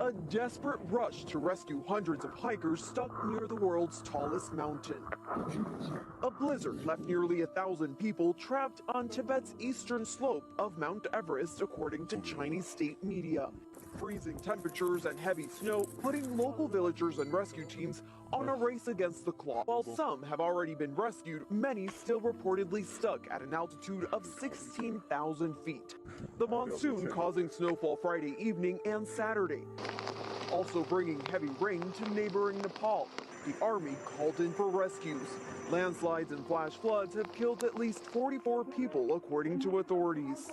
A desperate rush to rescue hundreds of hikers stuck near the world's tallest mountain. A blizzard left nearly 1,000 people trapped on Tibet's eastern slope of Mount Everest, according to Chinese state media. Freezing temperatures and heavy snow putting local villagers and rescue teams on a race against the clock. While some have already been rescued, many still reportedly stuck at an altitude of 16,000 feet. The monsoon causing snowfall Friday evening and Saturday, also bringing heavy rain to neighboring Nepal. The army called in for rescues. Landslides and flash floods have killed at least 44 people, according to authorities.